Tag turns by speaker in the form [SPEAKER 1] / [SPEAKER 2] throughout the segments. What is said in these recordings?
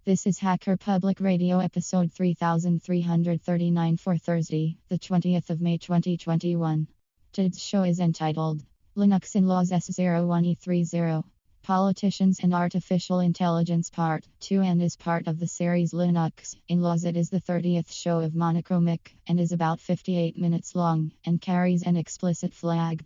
[SPEAKER 1] This is Hacker Public Radio episode 3339 for Thursday, the 20th of May 2021. Today's show is entitled Linux Inlaws S01E30. Politicians and Artificial Intelligence Part 2 and is part of the series Linux Inlaws. It is the 30th show of Monochromic and is about 58 minutes long and carries an explicit flag.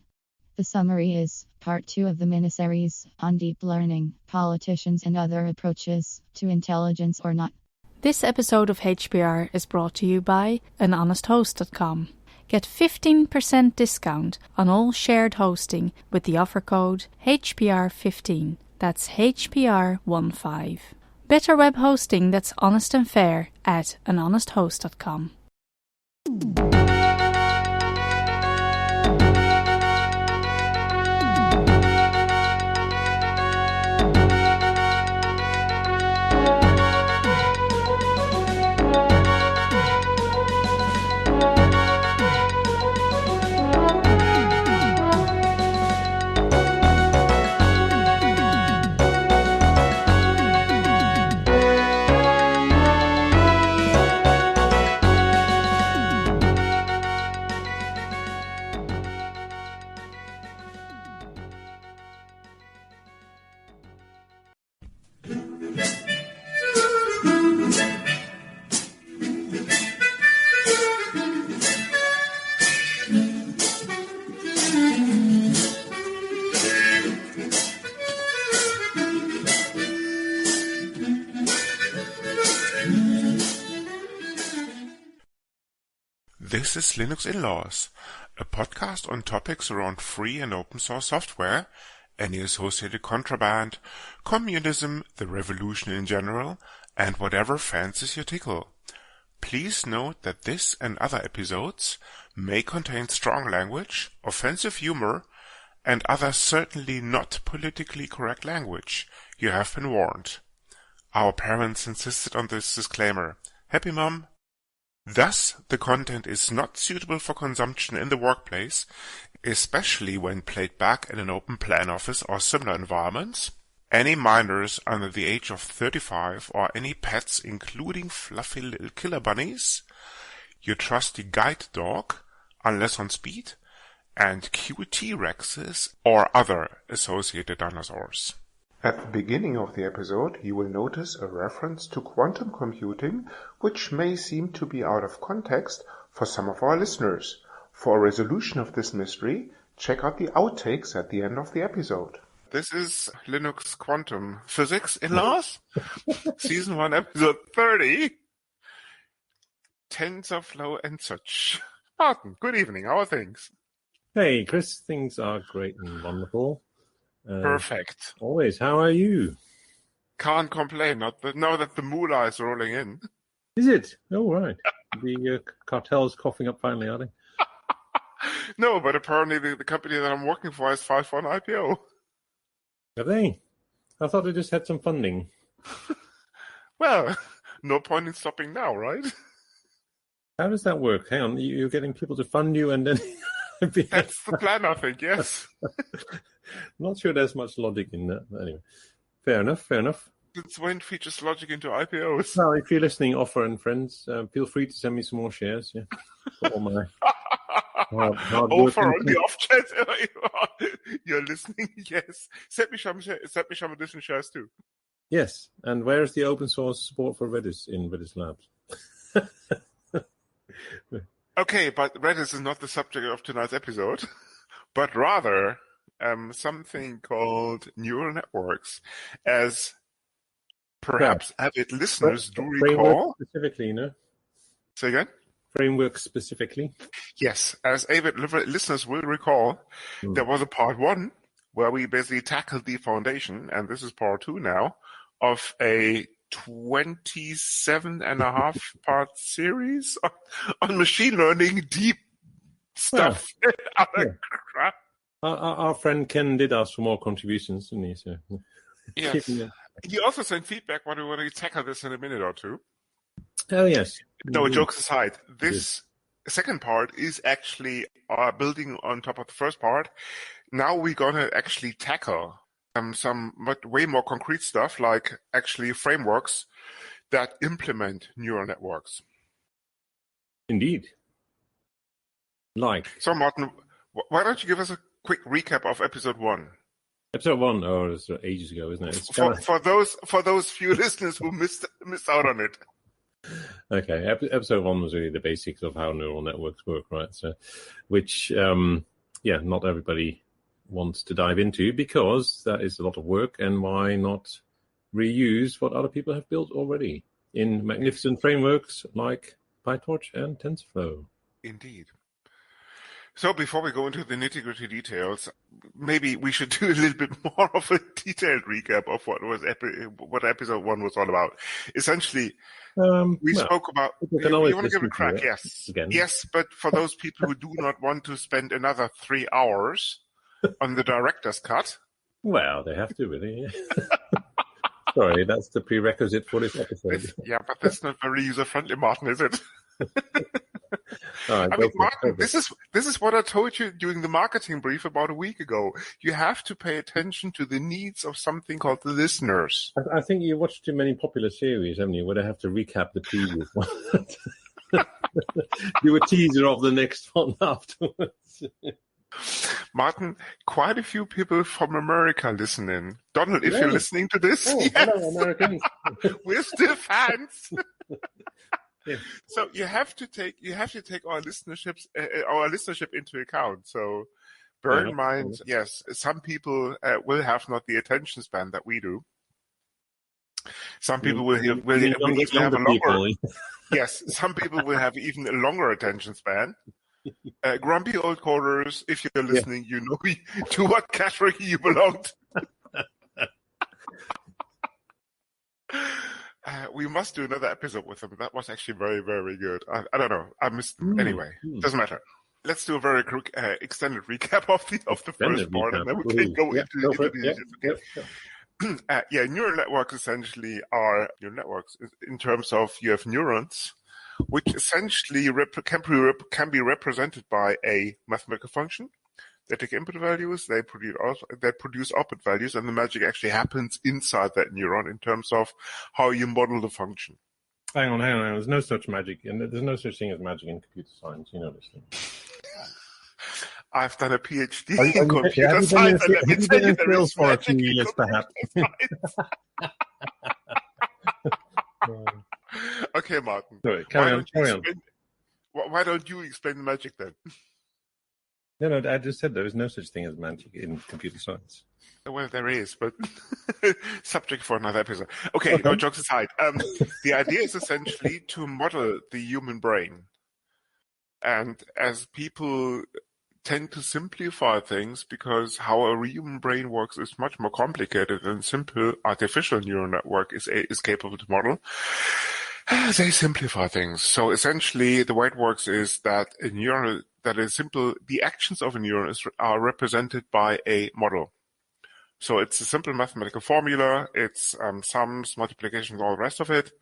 [SPEAKER 1] The summary is part 2 of the miniseries on deep learning, politicians and other approaches to intelligence or not.
[SPEAKER 2] This episode of HPR is brought to you by anhonesthost.com. Get 15% discount on all shared hosting with the offer code HPR15. That's HPR15. Better web hosting that's honest and fair at anhonesthost.com.
[SPEAKER 3] This is Linux Inlaws, a podcast on topics around free and open source software, any associated contraband, communism, the revolution in general, and whatever fancies your tickle. Please note that this and other episodes may contain strong language, offensive humor, and other certainly not politically correct language. You have been warned. Our parents insisted on this disclaimer. Happy Mom? Thus, the content is not suitable for consumption in the workplace, especially when played back in an open plan office or similar environments. Any minors under the age of 35 or any pets including fluffy little killer bunnies, your trusty guide dog, unless on speed, and cute T-Rexes or other associated dinosaurs. At the beginning of the episode, you will notice a reference to quantum computing, which may seem to be out of context for some of our listeners. For a resolution of this mystery, check out the outtakes at the end of the episode. This is Linux Quantum Physics Inlaws, Season 1, Episode 30, TensorFlow and such. Martin, good evening. How are things?
[SPEAKER 4] Hey, Chris. Things are great and wonderful.
[SPEAKER 3] Perfect.
[SPEAKER 4] Always. How are you?
[SPEAKER 3] Can't complain. Now that the moolah is rolling in.
[SPEAKER 4] Is it? Oh, right. The cartel's coughing up finally, are they?
[SPEAKER 3] No, but apparently the company that I'm working for has filed for an IPO.
[SPEAKER 4] Have they? I thought they just had some funding.
[SPEAKER 3] Well, no point in stopping now, right?
[SPEAKER 4] How does that work? Hang on. You're getting people to fund you and then...
[SPEAKER 3] That's the plan, I think, yes.
[SPEAKER 4] Not sure there's much logic in that. Anyway, fair enough.
[SPEAKER 3] Since when features logic into IPOs?
[SPEAKER 4] Well, if you're listening, Offer and friends, feel free to send me some more shares. Yeah, for all my hard
[SPEAKER 3] Offer on the off chance you're listening. Yes, send me some additional shares too.
[SPEAKER 4] Yes, and where is the open source support for Redis in Redis Labs?
[SPEAKER 3] Okay, but Redis is not the subject of tonight's episode, but rather something called neural networks, as perhaps avid listeners do recall.
[SPEAKER 4] Specifically, no?
[SPEAKER 3] Say again?
[SPEAKER 4] Framework specifically?
[SPEAKER 3] Yes, as avid listeners will recall, there was a part 1 where we basically tackled the foundation, and this is part 2 now, of a 27.5 part series on machine learning, deep stuff. Crap.
[SPEAKER 4] Our friend Ken did ask for more contributions, didn't he? So,
[SPEAKER 3] yes. He also sent feedback when we want to tackle this in a minute or two.
[SPEAKER 4] Oh, yes.
[SPEAKER 3] No, jokes aside, this second part is actually building on top of the first part. Now we're going to actually tackle some way more concrete stuff, like actually frameworks that implement neural networks.
[SPEAKER 4] Indeed. Like.
[SPEAKER 3] So, Martin, why don't you give us a quick recap of episode 1?
[SPEAKER 4] Episode 1, oh, it's ages ago, isn't it? It's
[SPEAKER 3] for those few listeners who missed out on it.
[SPEAKER 4] Okay, episode 1 was really the basics of how neural networks work, right? So, which, not everybody wants to dive into because that is a lot of work, and why not reuse what other people have built already in magnificent frameworks like PyTorch and TensorFlow.
[SPEAKER 3] Indeed. So before we go into the nitty-gritty details, maybe we should do a little bit more of a detailed recap of what episode 1 was all about. Essentially, we spoke about... You want to give it a crack? Yes. Again. Yes, but for those people who do not want to spend another 3 hours on the director's cut...
[SPEAKER 4] Well, they have to, really. Sorry, that's the prerequisite for this episode.
[SPEAKER 3] But that's not very user-friendly, Martin, is it?
[SPEAKER 4] Right,
[SPEAKER 3] Martin, this is what I told you during the marketing brief about a week ago. You have to pay attention to the needs of something called the listeners.
[SPEAKER 4] I think you watched too many popular series, haven't you, where they have to recap the previous one. Do a teaser of the next one afterwards.
[SPEAKER 3] Martin, quite a few people from America listen in. Donald, if you're listening to this,
[SPEAKER 4] hello, Americans.
[SPEAKER 3] We're still fans.
[SPEAKER 4] Yeah.
[SPEAKER 3] So you have to take our listenership into account. So bear in mind, yes, some people will have not the attention span that we do. Some people will even have a longer. Yes, some people will have even a longer attention span. Grumpy old coders, if you're listening, you know to what category you belong to. We must do another episode with them. That was actually very, very good. I don't know. I missed them. Anyway, doesn't matter. Let's do a very quick extended recap of the first part, and then we can go into the details. Okay. Neural networks essentially are neural networks in terms of you have neurons, which essentially can be represented by a mathematical function. They take input values, they produce output values, and the magic actually happens inside that neuron in terms of how you model the function.
[SPEAKER 4] Hang on. There's no such magic, and there's no such thing as magic in computer science. You know this thing.
[SPEAKER 3] I've done a PhD in computer science, and let me tell you, there is
[SPEAKER 4] for a few years, perhaps.
[SPEAKER 3] Okay, Martin.
[SPEAKER 4] Sorry, carry on.
[SPEAKER 3] Why don't you explain the magic then?
[SPEAKER 4] No, I just said there is no such thing as magic in computer science.
[SPEAKER 3] Well, there is, but subject for another episode. Okay, no jokes aside. The idea is essentially to model the human brain. And as people tend to simplify things because how a human brain works is much more complicated than simple artificial neural network is capable to model, they simplify things. So essentially, the way it works is that a neuron that is simple, the actions of a neuron are represented by a model. So it's a simple mathematical formula. It's sums, multiplications, all the rest of it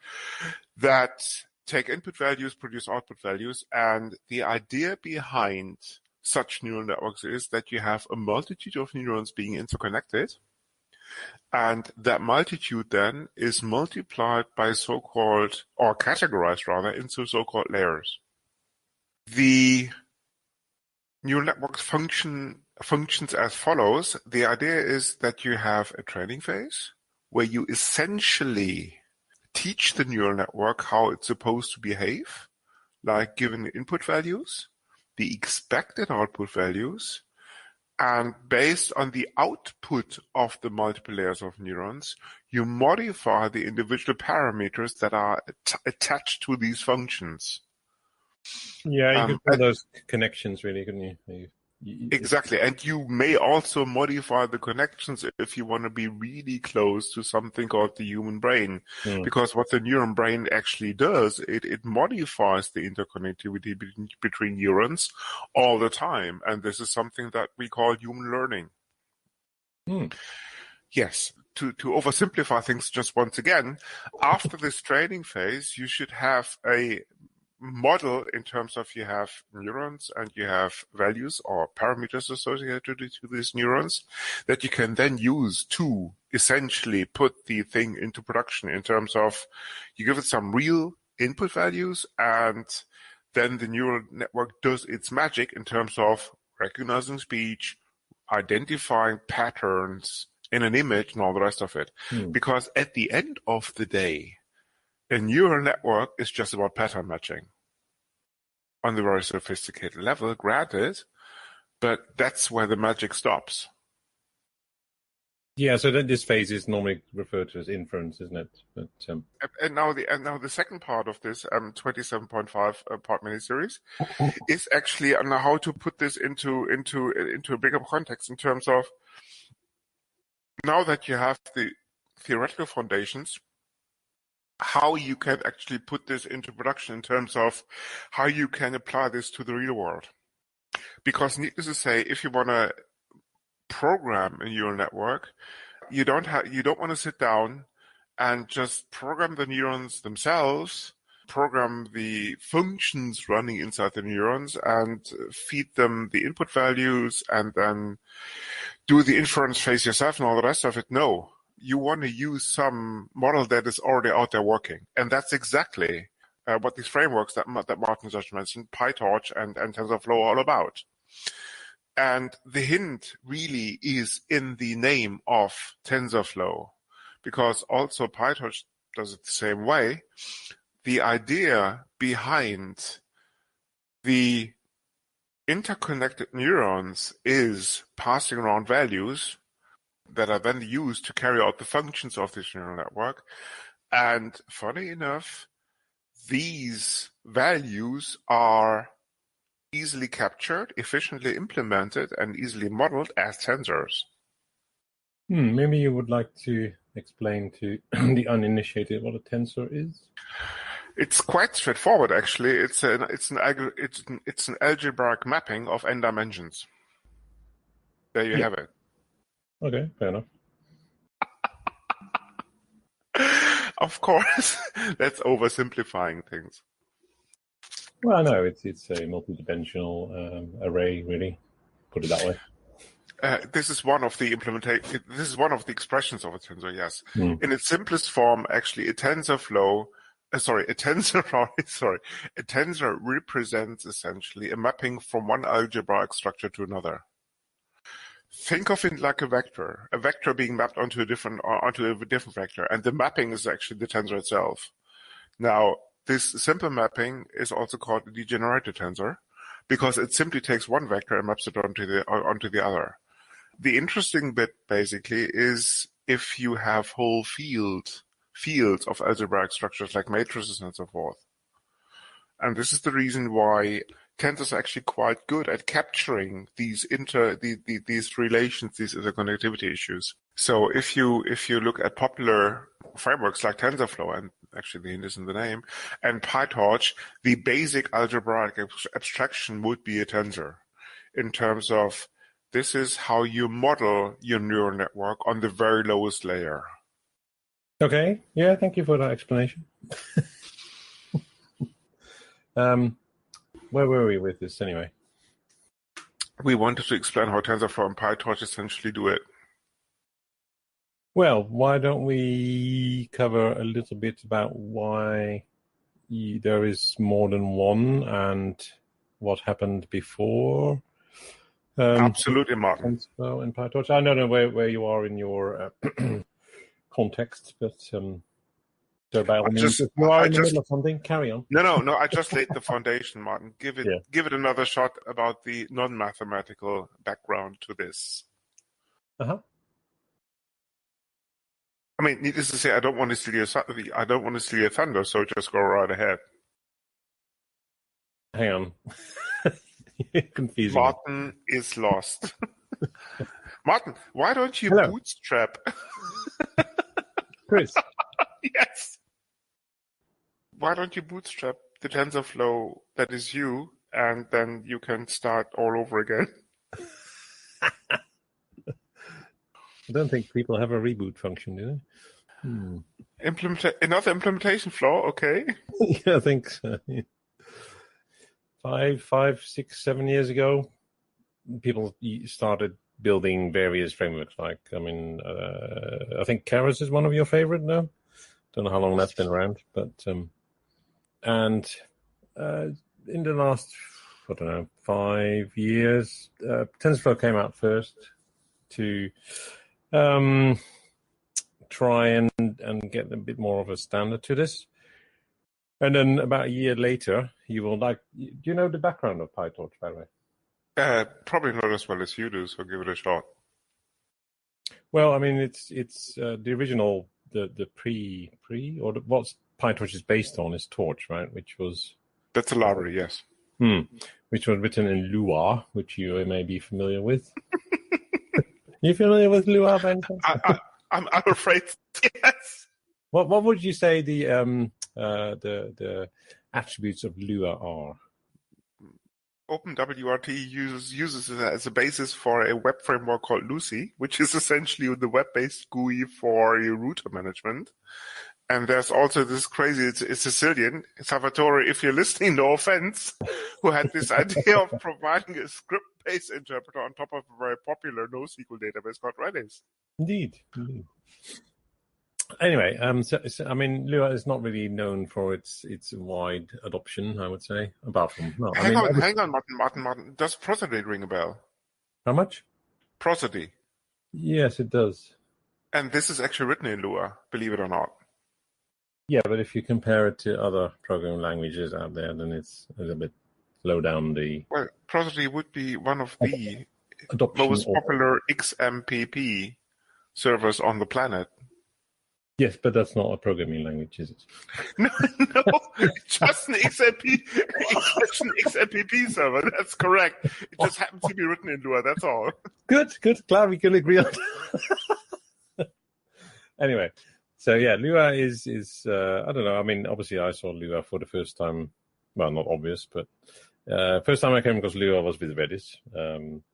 [SPEAKER 3] that take input values, produce output values. And the idea behind such neural networks is that you have a multitude of neurons being interconnected. And that multitude then is multiplied by so-called, or categorized rather, into so-called layers. The neural network functions as follows. The idea is that you have a training phase where you essentially teach the neural network how it's supposed to behave, like given the input values, the expected output values, and based on the output of the multiple layers of neurons, you modify the individual parameters that are attached to these functions.
[SPEAKER 4] Yeah, you can pull those connections, really, couldn't you?
[SPEAKER 3] Exactly, and you may also modify the connections if you want to be really close to something called the human brain, because what the neuron brain actually does, it modifies the interconnectivity between neurons all the time, and this is something that we call human learning. Yes, to oversimplify things just once again, after this training phase, you should have a model in terms of you have neurons and you have values or parameters associated to these neurons that you can then use to essentially put the thing into production in terms of you give it some real input values and then the neural network does its magic in terms of recognizing speech, identifying patterns in an image and all the rest of it. Because at the end of the day, a neural network is just about pattern matching on the very sophisticated level, granted, but that's where the magic stops.
[SPEAKER 4] Yeah, so then this phase is normally referred to as inference, isn't it? But,
[SPEAKER 3] and now the second part of this 27.5 part miniseries is actually on how to put this into a bigger context in terms of now that you have the theoretical foundations, how you can actually put this into production in terms of how you can apply this to the real world. Because needless to say, if you want to program a neural network, you don't want to sit down and just program the neurons themselves, program the functions running inside the neurons and feed them the input values and then do the inference phase yourself and all the rest of it. No, you want to use some model that is already out there working. And that's exactly what these frameworks that Martin just mentioned, PyTorch and TensorFlow, are all about. And the hint really is in the name of TensorFlow, because also PyTorch does it the same way. The idea behind the interconnected neurons is passing around values that are then used to carry out the functions of this neural network. And funny enough, these values are easily captured, efficiently implemented, and easily modeled as tensors.
[SPEAKER 4] Maybe you would like to explain to the uninitiated what a tensor is?
[SPEAKER 3] It's quite straightforward, actually. It's an algebraic mapping of n dimensions. There you have it.
[SPEAKER 4] Okay, fair enough.
[SPEAKER 3] Of course, that's oversimplifying things.
[SPEAKER 4] Well, no, it's a multi-dimensional array, really. Put it that way.
[SPEAKER 3] This is one of the expressions of a tensor. Yes, in its simplest form, actually, a tensor represents essentially a mapping from one algebraic structure to another. Think of it like a vector being mapped onto a different vector, and the mapping is actually the tensor itself. Now, this simple mapping is also called a degenerated tensor because it simply takes one vector and maps it onto the other. The interesting bit, basically, is if you have whole fields of algebraic structures like matrices and so forth. And this is the reason why tensors are actually quite good at capturing these relations, these interconnectivity issues. So if you look at popular frameworks like TensorFlow, and actually the hint is in the name, and PyTorch, the basic algebraic abstraction would be a tensor in terms of this is how you model your neural network on the very lowest layer.
[SPEAKER 4] Okay, yeah, thank you for that explanation. Where were we with this anyway?
[SPEAKER 3] We wanted to explain how TensorFlow and PyTorch essentially do it.
[SPEAKER 4] Well, why don't we cover a little bit about why there is more than one and what happened before?
[SPEAKER 3] Absolutely, Martin.
[SPEAKER 4] TensorFlow and PyTorch. I don't know where you are in your context, but so by all means, if you are in the middle of something, carry on.
[SPEAKER 3] No. I just laid the foundation, Martin. Give it another shot about the non-mathematical background to this.
[SPEAKER 4] Uh-huh.
[SPEAKER 3] I mean, needless to say, I don't want to steal your thunder, so just go right ahead.
[SPEAKER 4] Hang on. You're confusing.
[SPEAKER 3] Martin is lost. Martin, why don't you bootstrap?
[SPEAKER 4] Chris.
[SPEAKER 3] Yes. Why don't you bootstrap the TensorFlow that is you, and then you can start all over again?
[SPEAKER 4] I don't think people have a reboot function, do they?
[SPEAKER 3] Another implementation flaw, okay.
[SPEAKER 4] Yeah, I think so. Yeah. 5, 6, 7 years ago, people started building various frameworks. Like, I think Keras is one of your favorite now. Don't know how long that's been around, but in the last, 5 years, TensorFlow came out first to try and get a bit more of a standard to this. And then about a year later, you will do you know the background of PyTorch, by the way?
[SPEAKER 3] Probably not as well as you do, so give it a shot.
[SPEAKER 4] Well, it's the original, the pre or what PyTorch is based on is Torch, right?
[SPEAKER 3] That's a library, yes.
[SPEAKER 4] Which was written in Lua, which you may be familiar with. You familiar with Lua, Ben?
[SPEAKER 3] I'm afraid, yes.
[SPEAKER 4] What would you say the attributes of Lua are?
[SPEAKER 3] OpenWRT uses it as a basis for a web framework called Lucy, which is essentially the web-based GUI for your router management. And there's also this crazy, it's Sicilian, Salvatore, if you're listening, no offense, who had this idea of providing a script-based interpreter on top of a very popular NoSQL database called Redis.
[SPEAKER 4] Indeed. Anyway, Lua is not really known for its wide adoption, I would say, apart from... No,
[SPEAKER 3] hang on, Martin. Does Prosody ring a bell?
[SPEAKER 4] How much?
[SPEAKER 3] Prosody.
[SPEAKER 4] Yes, it does.
[SPEAKER 3] And this is actually written in Lua, believe it or not.
[SPEAKER 4] Yeah, but if you compare it to other programming languages out there, then it's a little bit low down the...
[SPEAKER 3] Well, Prosody would be one of the
[SPEAKER 4] adoption
[SPEAKER 3] most popular XMPP servers on the planet.
[SPEAKER 4] Yes, but that's not a programming language, is it?
[SPEAKER 3] No, just an XMPP server. That's correct. It just happens to be written in Lua. That's all.
[SPEAKER 4] Good. Glad we can agree on that. Anyway, so yeah, Lua is I don't know. Obviously, I saw Lua for the first time. Well, not obvious, but first time I came across Lua was with Redis. Don't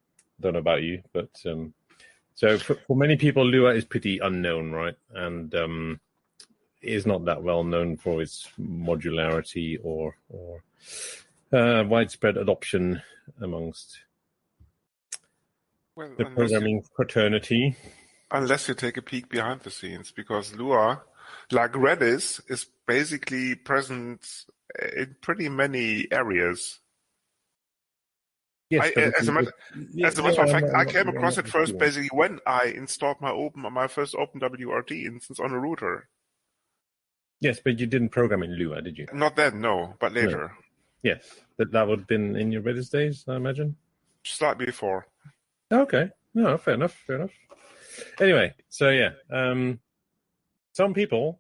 [SPEAKER 4] know about you, but. So for many people, Lua is pretty unknown, right? And is not that well known for its modularity or widespread adoption amongst the programming fraternity.
[SPEAKER 3] Unless you take a peek behind the scenes, because Lua, like Redis, is basically present in pretty many areas.
[SPEAKER 4] Yes,
[SPEAKER 3] as a matter of fact, I came across it first basically when I installed my first OpenWRT instance on a router.
[SPEAKER 4] Yes, but you didn't program in Lua, did you?
[SPEAKER 3] Not then, no, but later.
[SPEAKER 4] No. Yes, that would have been in your Redis days, I imagine?
[SPEAKER 3] Slightly before.
[SPEAKER 4] Okay, no, fair enough. Anyway, so yeah, some people,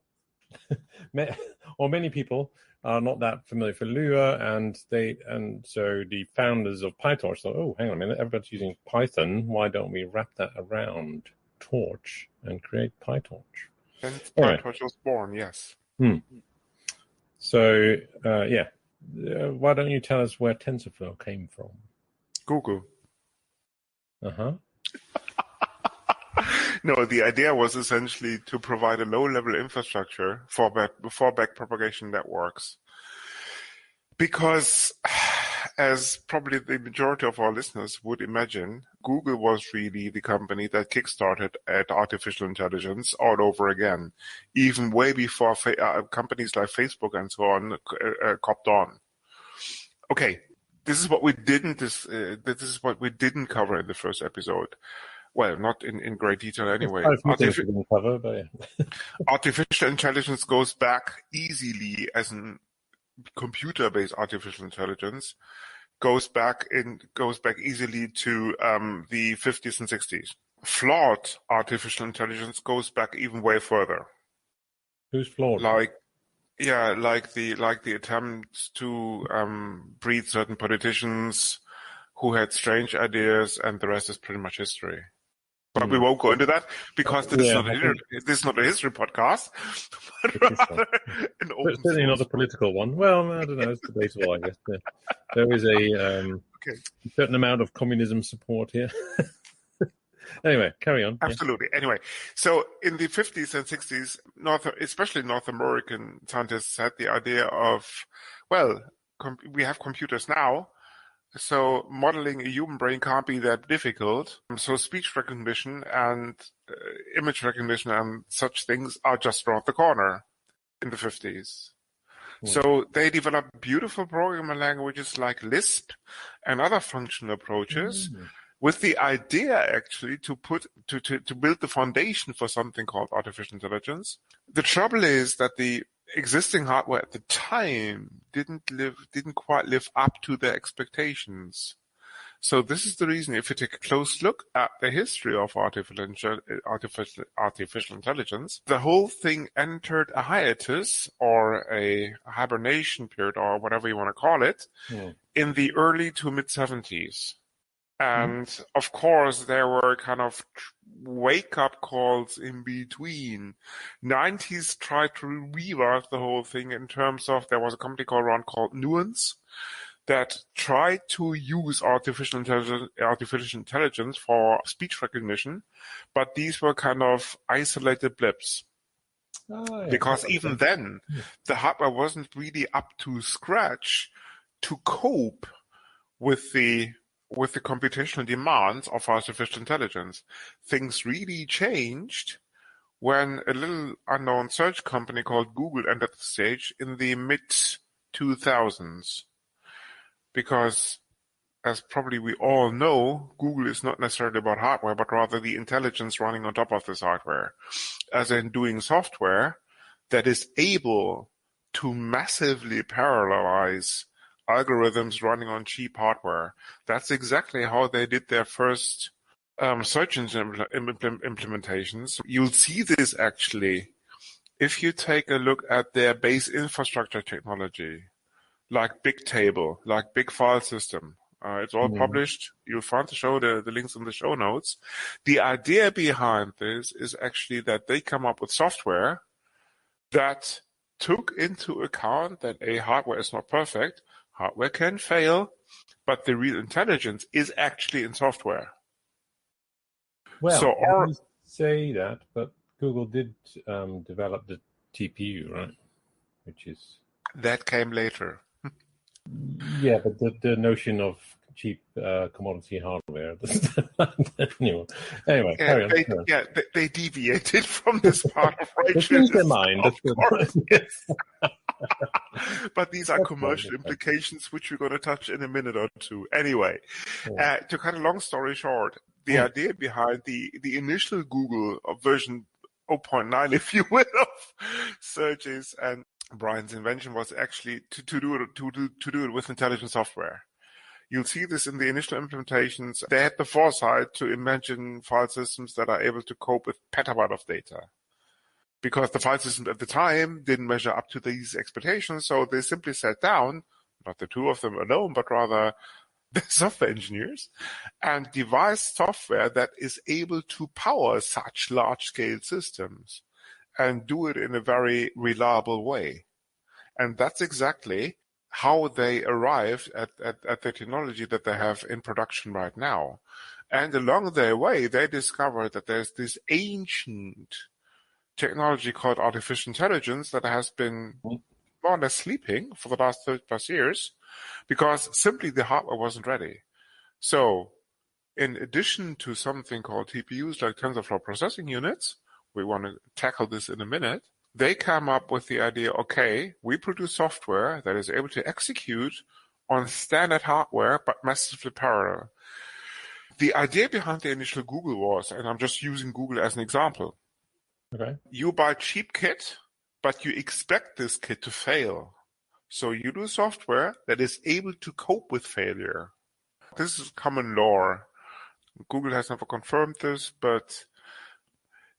[SPEAKER 4] or many people, are not that familiar for Lua, and so the founders of PyTorch thought, oh, hang on a minute, everybody's using Python. Why don't we wrap that around Torch and create PyTorch?
[SPEAKER 3] And PyTorch was born, yes.
[SPEAKER 4] So, why don't you tell us where TensorFlow came from?
[SPEAKER 3] Google.
[SPEAKER 4] Uh-huh.
[SPEAKER 3] No, the idea was essentially to provide a low-level infrastructure for back-propagation networks. Because, as probably the majority of our listeners would imagine, Google was really the company that kickstarted at artificial intelligence all over again, even way before companies like Facebook and so on copped on. Okay, this is what we didn't cover in the first episode. Well, not in great detail anyway. Artificial intelligence goes back easily as an computer-based artificial intelligence, goes back easily to the 50s and 60s. Flawed artificial intelligence goes back even way further.
[SPEAKER 4] Who's flawed?
[SPEAKER 3] Like the attempts to breed certain politicians who had strange ideas, and the rest is pretty much history. But we won't go into that because this is not a history podcast, but rather an open
[SPEAKER 4] certainly not a political one. Well, I don't know. It's debatable, I guess. There is a certain amount of communism support here. Anyway, carry on.
[SPEAKER 3] Absolutely. Yeah. Anyway, so in the 50s and 60s, especially North American scientists had the idea of, well, we have computers now, so modeling a human brain can't be that difficult. So speech recognition and image recognition and such things are just around the corner in the 50s. So they developed beautiful programming languages like Lisp and other functional approaches with the idea actually to build the foundation for something called artificial intelligence. The trouble is that the existing hardware at the time didn't quite live up to their expectations. So this is the reason, if you take a close look at the history of artificial intelligence, the whole thing entered a hiatus or a hibernation period or whatever you want to call it in the early to mid-70s. And of course, there were kind of wake-up calls in between. 90s tried to revive the whole thing in terms of, there was a company called Nuance that tried to use artificial intelligence for speech recognition, but these were kind of isolated blips. Because even then, the hardware wasn't really up to scratch to cope with the computational demands of artificial intelligence. Things really changed when a little unknown search company called Google entered the stage in the mid-2000s. Because, as probably we all know, Google is not necessarily about hardware, but rather the intelligence running on top of this hardware, as in doing software that is able to massively parallelize algorithms running on cheap hardware. That's exactly how they did their first search engine implementations. You'll see this actually if you take a look at their base infrastructure technology, like Bigtable, like Big File System. It's all published. You'll find the links in the show notes. The idea behind this is actually that they come up with software that took into account that hardware is not perfect. Hardware can fail, but the real intelligence is actually in software.
[SPEAKER 4] Well, so I say that, but Google did develop the TPU, right?
[SPEAKER 3] That came later.
[SPEAKER 4] Yeah, but the notion of cheap commodity hardware. Anyway, carry on.
[SPEAKER 3] They deviated from this part of
[SPEAKER 4] They changed their mind.
[SPEAKER 3] But these are commercial implications, which we're going to touch in a minute or two. Anyway, to cut a long story short, the idea behind the initial Google version 0.9, if you will, of searches and Brian's invention was actually to do it with intelligent software. You'll see this in the initial implementations. They had the foresight to imagine file systems that are able to cope with petabyte of data. Because the file systems at the time didn't measure up to these expectations, so they simply sat down, not the two of them alone, but rather the software engineers, and devised software that is able to power such large-scale systems and do it in a very reliable way. And that's exactly how they arrived at the technology that they have in production right now. And along their way, they discovered that there's this ancient technology called artificial intelligence that has been more or less sleeping for the last 30+ years because simply the hardware wasn't ready. So in addition to something called TPUs like TensorFlow processing units, we want to tackle this in a minute, they come up with the idea, okay, we produce software that is able to execute on standard hardware, but massively parallel. The idea behind the initial Google was, and I'm just using Google as an example, you buy cheap kit, but you expect this kit to fail. So you do software that is able to cope with failure. This is common lore. Google has never confirmed this, but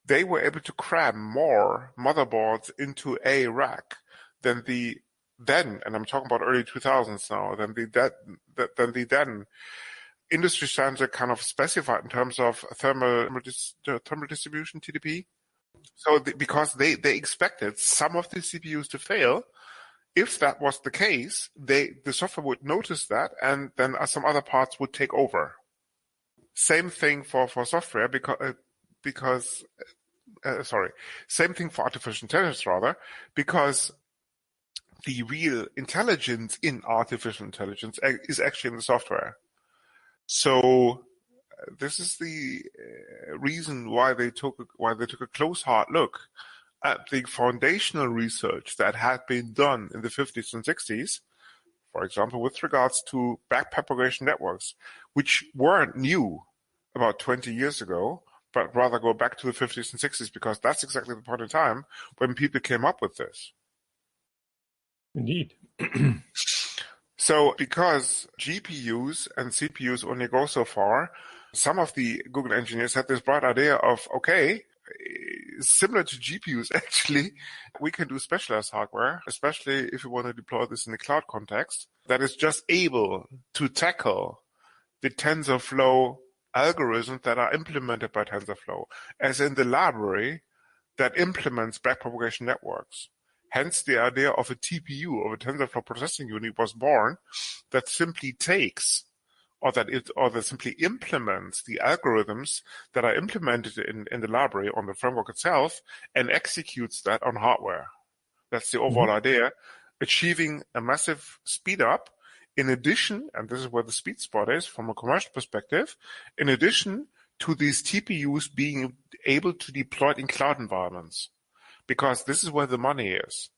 [SPEAKER 3] they were able to cram more motherboards into a rack than the then, and I'm talking about early 2000s now, than the then industry standard kind of specified in terms of thermal distribution, TDP. So because they expected some of the CPUs to fail, if that was the case, the software would notice that, and then some other parts would take over. Same thing for software same thing for artificial intelligence rather, because the real intelligence in artificial intelligence is actually in the software. So this is the reason why they took a close hard look at the foundational research that had been done in the 50s and 60s, for example, with regards to back-propagation networks, which weren't new about 20 years ago, but rather go back to the 50s and 60s, because that's exactly the point in time when people came up with this.
[SPEAKER 4] Indeed.
[SPEAKER 3] So because GPUs and CPUs only go so far, some of the Google engineers had this bright idea of, okay, similar to GPUs actually, we can do specialized hardware, especially if you want to deploy this in the cloud context, that is just able to tackle the TensorFlow algorithms that are implemented by TensorFlow, as in the library that implements backpropagation networks. Hence, the idea of a TPU, of a TensorFlow processing unit, was born that simply takes, or that simply implements the algorithms that are implemented in the library on the framework itself and executes that on hardware. That's the overall idea, achieving a massive speed up. In addition, and this is where the sweet spot is from a commercial perspective, in addition to these TPUs being able to deploy in cloud environments. Because this is where the money is.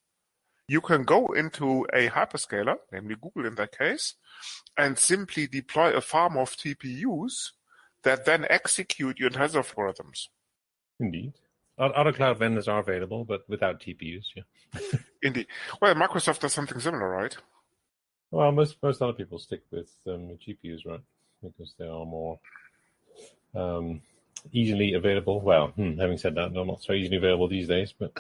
[SPEAKER 3] You can go into a hyperscaler, namely Google in that case, and simply deploy a farm of TPUs that then execute your tensor algorithms.
[SPEAKER 4] Indeed. Other cloud vendors are available, but without TPUs, yeah.
[SPEAKER 3] Indeed. Well, Microsoft does something similar, right?
[SPEAKER 4] Well, most other people stick with GPUs, right? Because they are more easily available. Well, having said that, they're not so easily available these days, but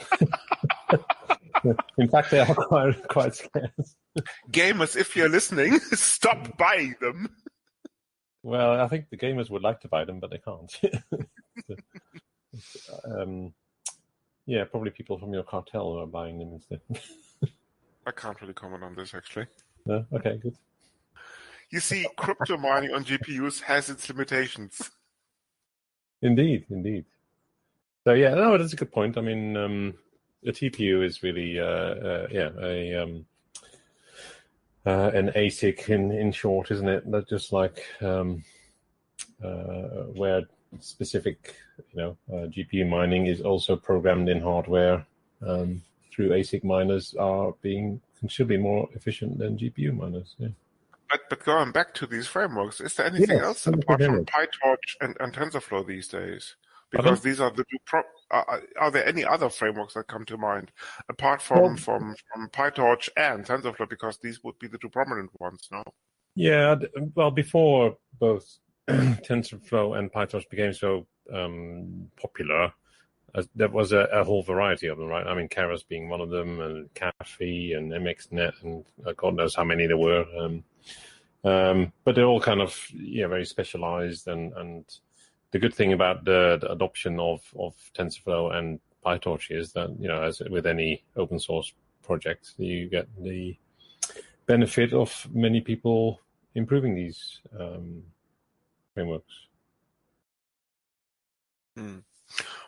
[SPEAKER 4] in fact, they are quite scarce.
[SPEAKER 3] Gamers, if you're listening, stop buying them.
[SPEAKER 4] Well, I think the gamers would like to buy them, but they can't. Yeah, probably people from your cartel are buying them instead.
[SPEAKER 3] I can't really comment on this, actually.
[SPEAKER 4] No? Okay, good.
[SPEAKER 3] You see, crypto mining on GPUs has its limitations.
[SPEAKER 4] Indeed. So yeah, no, that's a good point. I mean, a TPU is really, an ASIC in short, isn't it? That's just like where specific, GPU mining is also programmed in hardware through ASIC miners are being considerably more efficient than GPU miners. Yeah.
[SPEAKER 3] But going back to these frameworks, is there anything else apart from PyTorch and TensorFlow these days? Because these are the two. Are there any other frameworks that come to mind apart from PyTorch and TensorFlow? Because these would be the two prominent ones, no?
[SPEAKER 4] Yeah. Well, before both TensorFlow and PyTorch became so popular, there was a whole variety of them, right? I mean, Keras being one of them, and Caffe and MXNet, and God knows how many there were. But they're all kind of very specialized. And the good thing about the adoption of TensorFlow and PyTorch is that as with any open source project, you get the benefit of many people improving these frameworks.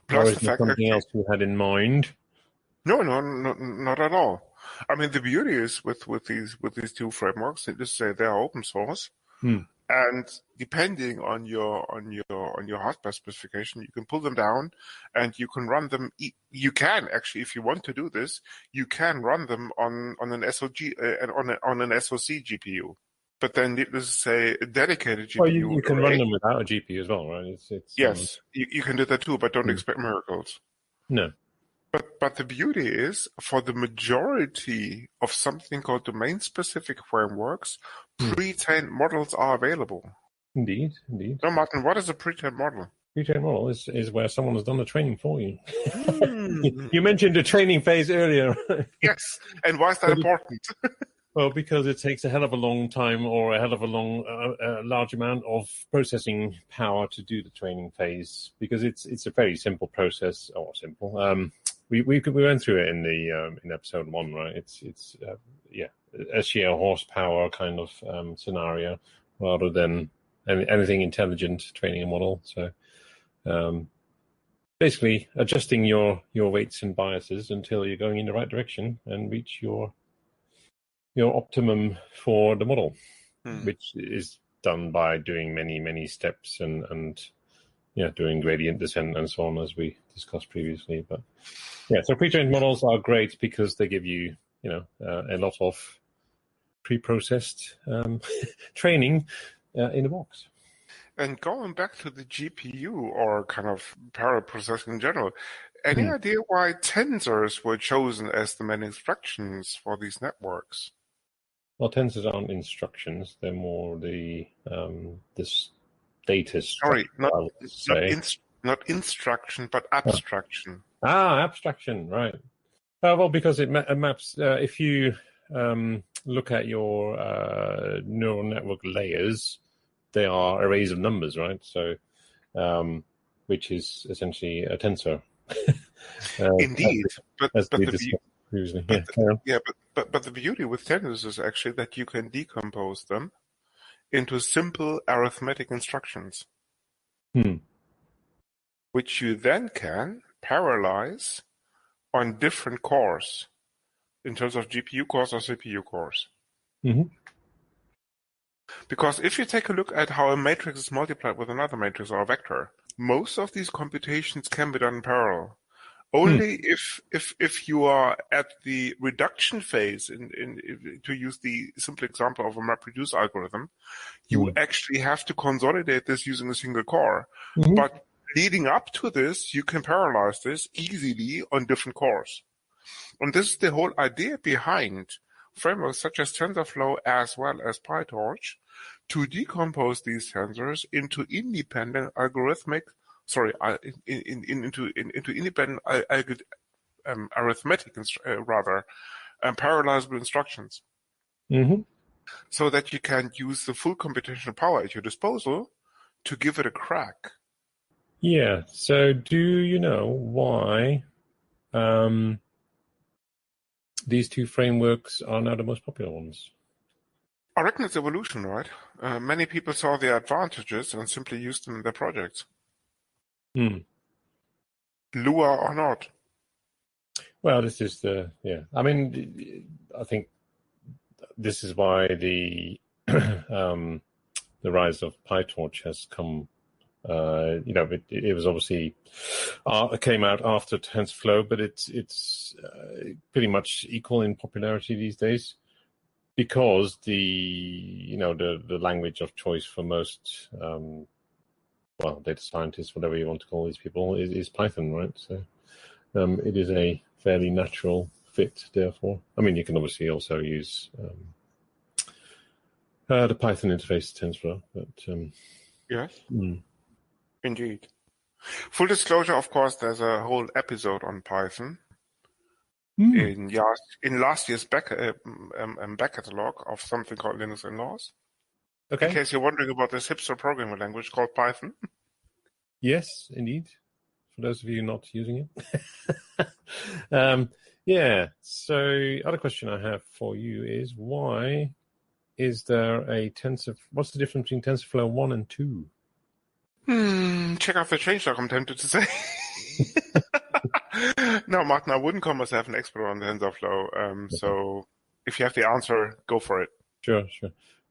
[SPEAKER 3] Plus,
[SPEAKER 4] the fact something else you had in mind?
[SPEAKER 3] No, not at all. I mean, the beauty is with these two frameworks, let's say they are open source, and depending on your hardware specification, you can pull them down, and you can run them. You can actually, if you want to do this, you can run them on an SOG on an SoC GPU. But then, needless to say, a dedicated GPU.
[SPEAKER 4] Well, you can run them without a GPU as well, right?
[SPEAKER 3] Yes, you can do that too, but don't expect miracles.
[SPEAKER 4] No.
[SPEAKER 3] But the beauty is, for the majority of something called domain-specific frameworks, pre-trained models are available.
[SPEAKER 4] Indeed.
[SPEAKER 3] So, Martin, what is a pre-trained model?
[SPEAKER 4] Pre-trained model is where someone has done the training for you. You mentioned the training phase earlier.
[SPEAKER 3] Yes, and why is that important?
[SPEAKER 4] Well, because it takes a hell of a long time or a hell of a large amount of processing power to do the training phase, because it's a very simple process, or simple. We went through it in episode 1, right? It's a sheer horsepower kind of scenario rather than anything intelligent training a model. So basically adjusting your weights and biases until you're going in the right direction and reach your your optimum for the model, which is done by doing many steps and doing gradient descent and so on, as we discussed previously. But yeah, so pre-trained models are great because they give you a lot of pre-processed training in the box.
[SPEAKER 3] And going back to the GPU or kind of parallel processing in general, any idea why tensors were chosen as the main instructions for these networks?
[SPEAKER 4] Well, tensors aren't instructions; they're more the data structure.
[SPEAKER 3] Sorry, not instruction, but abstraction.
[SPEAKER 4] Abstraction, right. Well, because it maps, if you look at your neural network layers, they are arrays of numbers, right? So, which is essentially a tensor.
[SPEAKER 3] Indeed, but the beauty with tensors is actually that you can decompose them into simple arithmetic instructions, which you then can parallelize on different cores in terms of GPU cores or CPU cores. Because if you take a look at how a matrix is multiplied with another matrix or a vector, most of these computations can be done in parallel. Only if you are at the reduction phase, to use the simple example of a MapReduce algorithm, you actually have to consolidate this using a single core. But leading up to this, you can parallelize this easily on different cores. And this is the whole idea behind frameworks such as TensorFlow as well as PyTorch, to decompose these tensors into independent independent arithmetic parallelizable instructions, so that you can use the full computational power at your disposal to give it a crack.
[SPEAKER 4] Yeah. So, do you know why these two frameworks are now the most popular ones?
[SPEAKER 3] I reckon it's evolution, right? Many people saw the advantages and simply used them in their projects. Lua or not.
[SPEAKER 4] Well, this is I think this is why the the rise of PyTorch has come. It was obviously came out after TensorFlow, but it's pretty much equal in popularity these days, because the language of choice for most data scientists, whatever you want to call these people, is Python, right? So it is a fairly natural fit. Therefore, I mean, you can obviously also use the Python interface TensorFlow, but
[SPEAKER 3] yes. Indeed. Full disclosure, of course, there's a whole episode on Python in last year's back catalog of something called Linux Inlaws. Okay. In case you're wondering about this hipster programming language called Python.
[SPEAKER 4] Yes, indeed. For those of you not using it. So, other question I have for you is, why is there a what's the difference between TensorFlow 1 and 2?
[SPEAKER 3] Check out the changelog, I'm tempted to say. No, Martin, I wouldn't call myself an expert on TensorFlow. So if you have the answer, go for it.
[SPEAKER 4] Sure.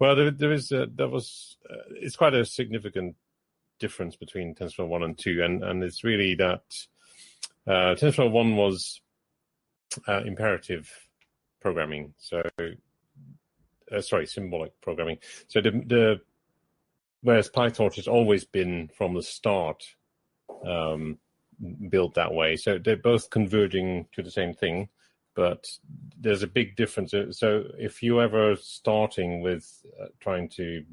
[SPEAKER 4] Well, it's quite a significant difference between TensorFlow 1 and 2, and it's really that TensorFlow 1 was imperative programming, symbolic programming. So whereas PyTorch has always been from the start built that way. So they're both converging to the same thing, but there's a big difference. So if you're ever starting with trying to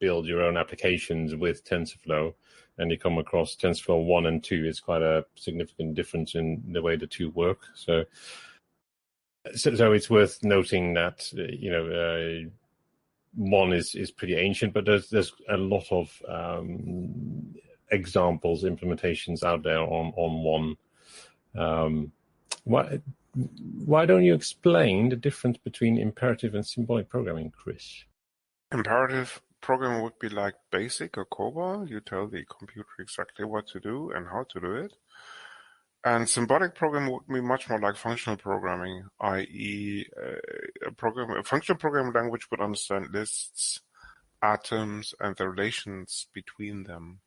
[SPEAKER 4] build your own applications with TensorFlow and you come across TensorFlow 1 and 2, it's quite a significant difference in the way the two work. So it's worth noting that, one is pretty ancient, but there's a lot of examples, implementations out there on one. Why don't you explain the difference between imperative and symbolic programming, Chris?
[SPEAKER 3] Imperative programming would be like BASIC or COBOL. You tell the computer exactly what to do and how to do it. And symbolic programming would be much more like functional programming, i.e., a functional programming language would understand lists, atoms, and the relations between them.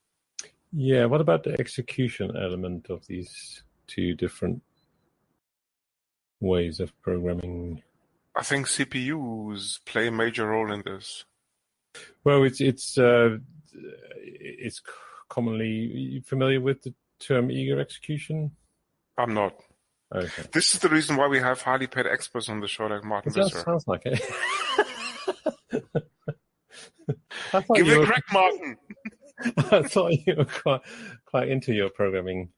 [SPEAKER 4] Yeah, what about the execution element of these two different ways of programming?
[SPEAKER 3] I think CPUs play a major role in this.
[SPEAKER 4] Well, it's commonly familiar with the term eager execution.
[SPEAKER 3] I'm not.
[SPEAKER 4] Okay.
[SPEAKER 3] This is the reason why we have highly paid experts on the show like Martin Visser.
[SPEAKER 4] Sounds like it.
[SPEAKER 3] Give it a crack, Martin.
[SPEAKER 4] I thought you were quite into your programming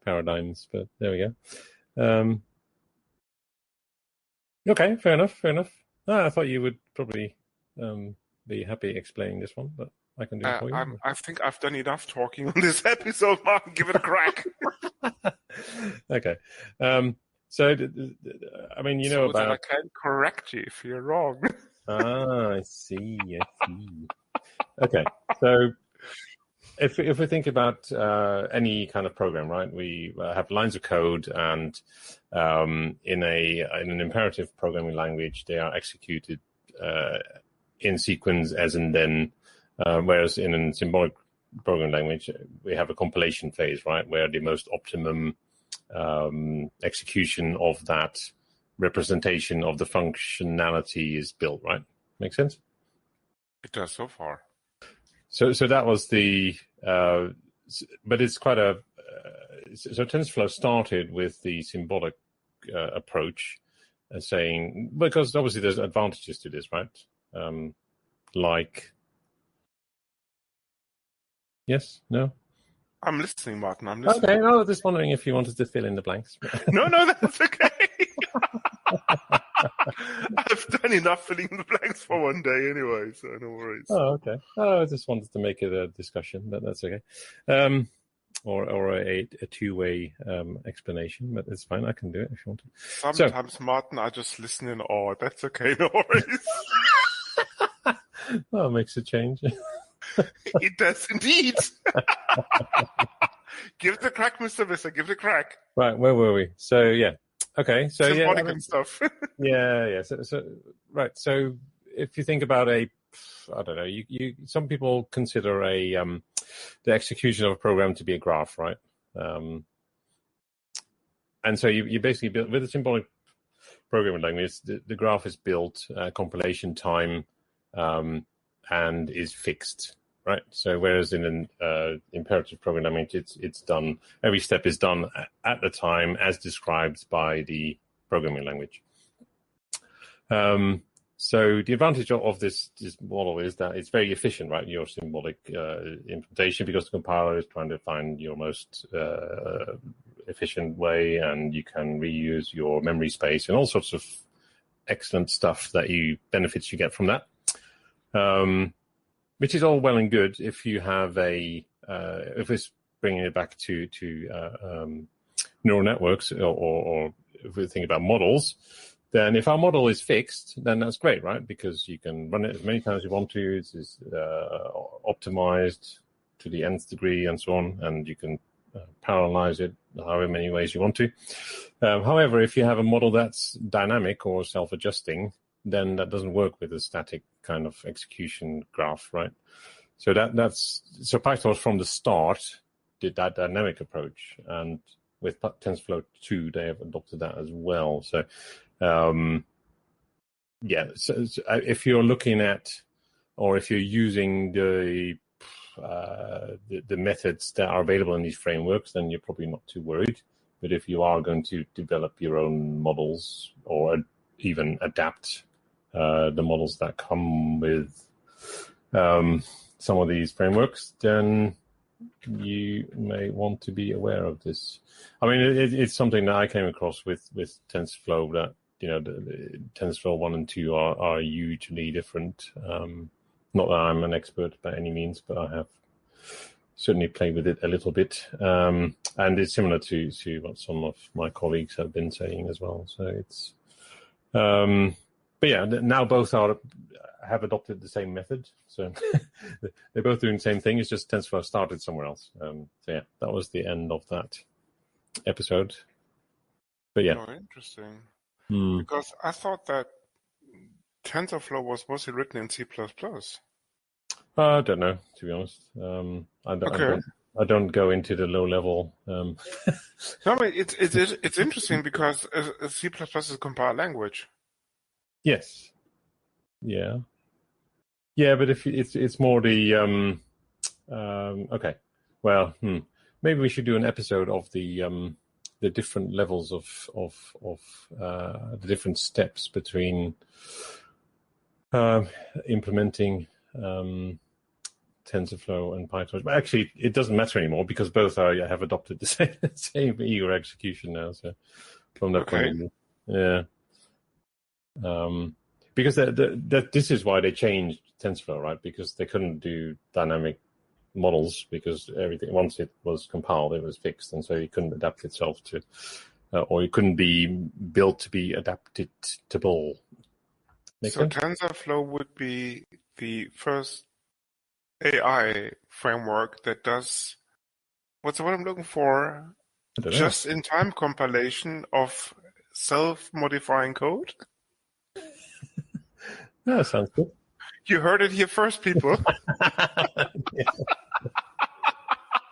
[SPEAKER 4] paradigms, but there we go. Okay, fair enough. I thought you would probably be happy explaining this one, but I can do it for you.
[SPEAKER 3] I think I've done enough talking on this episode, Martin. Give it a crack.
[SPEAKER 4] Okay. So, I mean, you know about...
[SPEAKER 3] that I can correct you if you're wrong.
[SPEAKER 4] I see. Okay, so if we think about any kind of program, right? We have lines of code, and in an imperative programming language, they are executed in sequence as and then, whereas in a symbolic programming language, we have a compilation phase, right, where the most optimum execution of that representation of the functionality is built, right? Make sense?
[SPEAKER 3] It does so far.
[SPEAKER 4] So that was the, but it's quite a, so TensorFlow started with the symbolic approach, saying, because obviously there's advantages to this, right? Like, yes, no?
[SPEAKER 3] I'm listening, Martin. I'm listening.
[SPEAKER 4] Okay, I was just wondering if you wanted to fill in the blanks.
[SPEAKER 3] No, that's okay. I've done enough filling in the blanks for one day anyway, so no worries.
[SPEAKER 4] Oh, okay. I just wanted to make it a discussion, but that's okay. Or a two-way explanation, but it's fine. I can do it if you want to.
[SPEAKER 3] Sometimes, Martin, I just listen in awe. That's okay, no worries.
[SPEAKER 4] Well, it makes a change.
[SPEAKER 3] It does indeed. Give it a crack, Mr. Visser. Give it a crack.
[SPEAKER 4] Right, where were we? So, yeah. Okay, so
[SPEAKER 3] symbolic and stuff.
[SPEAKER 4] Yeah. So right. So if you think about I don't know, you some people consider the execution of a program to be a graph, right? And so you basically build with a symbolic programming language. The graph is built compilation time and is fixed, right? So whereas in an imperative programming language, it's done. Every step is done at the time as described by the programming language. So the advantage of this model is that it's very efficient, right? Your symbolic implementation, because the compiler is trying to find your most efficient way, and you can reuse your memory space and all sorts of excellent stuff benefits you get from that. Which is all well and good if you have if it's bringing it back to neural networks, or if we think about models, then if our model is fixed, then that's great, right? Because you can run it as many times as you want to. It's optimized to the nth degree and so on, and you can parallelize it however many ways you want to. However, if you have a model that's dynamic or self-adjusting, then that doesn't work with a static kind of execution graph, right? So so PyTorch from the start did that dynamic approach, and with TensorFlow 2, they have adopted that as well. So, so if you're looking at, or if you're using the methods that are available in these frameworks, then you're probably not too worried. But if you are going to develop your own models, or even adapt the models that come with some of these frameworks, then you may want to be aware of this. I mean, it's something that I came across with TensorFlow, that, the TensorFlow 1 and 2 are hugely different. Not that I'm an expert by any means, but I have certainly played with it a little bit. And it's similar to what some of my colleagues have been saying as well. So it's... but yeah, now both have adopted the same method. So they're both doing the same thing. It's just TensorFlow started somewhere else. So yeah, that was the end of that episode. But yeah.
[SPEAKER 3] Oh, interesting.
[SPEAKER 4] Hmm.
[SPEAKER 3] Because I thought that TensorFlow was mostly written in C++.
[SPEAKER 4] I don't know, to be honest. I don't go into the low level.
[SPEAKER 3] No, I mean, it's interesting because C++ is a compiled language.
[SPEAKER 4] Yes. Yeah. Yeah, but if it's more the okay. Well, maybe we should do an episode of the different levels of the different steps between implementing TensorFlow and PyTorch. But actually, it doesn't matter anymore because both have adopted the same eager execution now. So from that point of view, yeah. Because this is why they changed TensorFlow, right? Because they couldn't do dynamic models because everything, once it was compiled, it was fixed, and so it couldn't adapt itself to, or it couldn't be built to be adaptable. Make sense?
[SPEAKER 3] TensorFlow would be the first AI framework that does what's the word I'm looking for? Just-in-time compilation of self-modifying code.
[SPEAKER 4] That sounds good.
[SPEAKER 3] You heard it here first, people.
[SPEAKER 4] Yeah.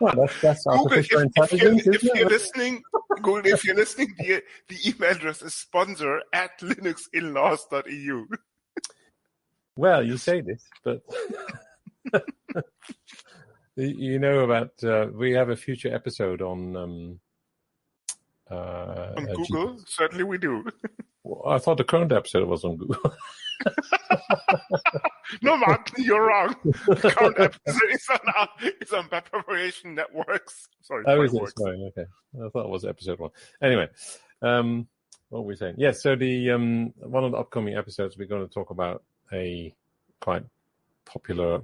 [SPEAKER 4] Well, that's artificial intelligence.
[SPEAKER 3] If you're listening, Google, if you're listening, the email address is sponsor@linuxinlaws.eu.
[SPEAKER 4] Well, you say this, but you know about we have a future episode on
[SPEAKER 3] Google. Certainly, we do.
[SPEAKER 4] Well, I thought the current episode was on Google.
[SPEAKER 3] No, Martin, you're wrong. The current episode is on back-propagation networks. Sorry.
[SPEAKER 4] Oh, is it? Sorry, okay. I thought it was episode 1. Anyway, what were we saying? Yes, so the one of the upcoming episodes, we're going to talk about a quite popular,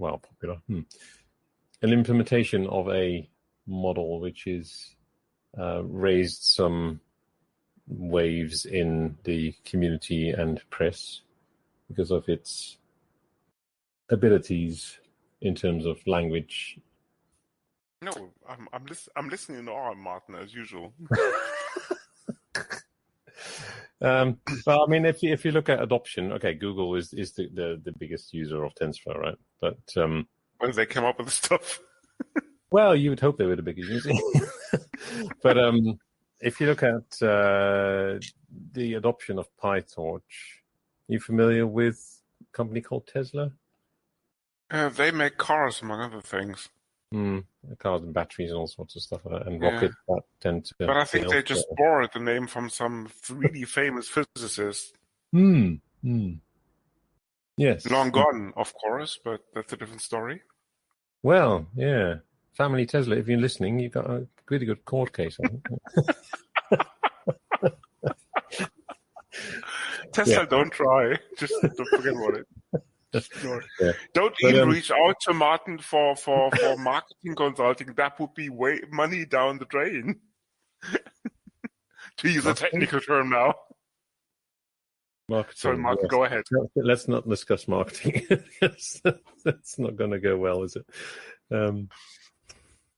[SPEAKER 4] an implementation of a model which is raised some waves in the community and press because of its abilities in terms of language.
[SPEAKER 3] No, I'm listening in awe, Martin, as usual.
[SPEAKER 4] Well, I mean, if you look at adoption, okay, Google is the biggest user of TensorFlow, right? But
[SPEAKER 3] when they came up with the stuff.
[SPEAKER 4] Well, you would hope they were the biggest user. But if you look at the adoption of PyTorch, are you familiar with a company called Tesla?
[SPEAKER 3] They make cars, among other things.
[SPEAKER 4] Cars and batteries and all sorts of stuff, and rockets that tend to.
[SPEAKER 3] But I think they just borrowed the name from some really famous physicist.
[SPEAKER 4] Yes.
[SPEAKER 3] Long gone, of course, but that's a different story.
[SPEAKER 4] Well, yeah. Family Tesla, if you're listening, you've got a really good court case, I think.
[SPEAKER 3] Tesla, don't try. Just don't forget about it.
[SPEAKER 4] Yeah.
[SPEAKER 3] Don't even reach out to Martin for marketing consulting. That would be money down the drain. To use a technical term now.
[SPEAKER 4] Marketing.
[SPEAKER 3] Sorry, Martin, go ahead.
[SPEAKER 4] Let's not discuss marketing. That's not going to go well, is it?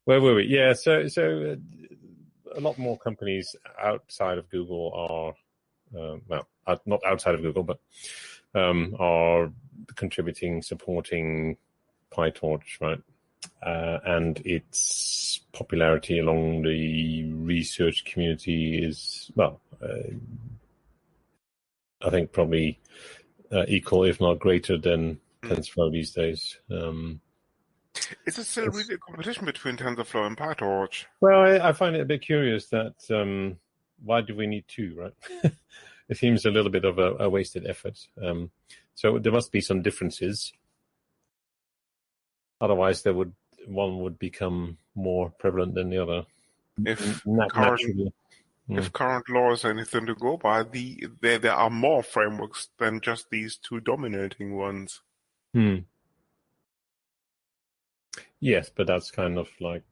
[SPEAKER 4] Where were we? Yeah, so a lot more companies outside of Google are, not outside of Google, but are contributing, supporting PyTorch, right? And its popularity along the research community is, I think probably equal, if not greater than TensorFlow these days.
[SPEAKER 3] Is it still really a competition between TensorFlow and PyTorch?
[SPEAKER 4] Well, I find it a bit curious that why do we need two, right? It seems a little bit of a wasted effort. So there must be some differences. Otherwise, one would become more prevalent than the other.
[SPEAKER 3] If current law is anything to go by, there are more frameworks than just these two dominating ones.
[SPEAKER 4] Yes, but that's kind of like,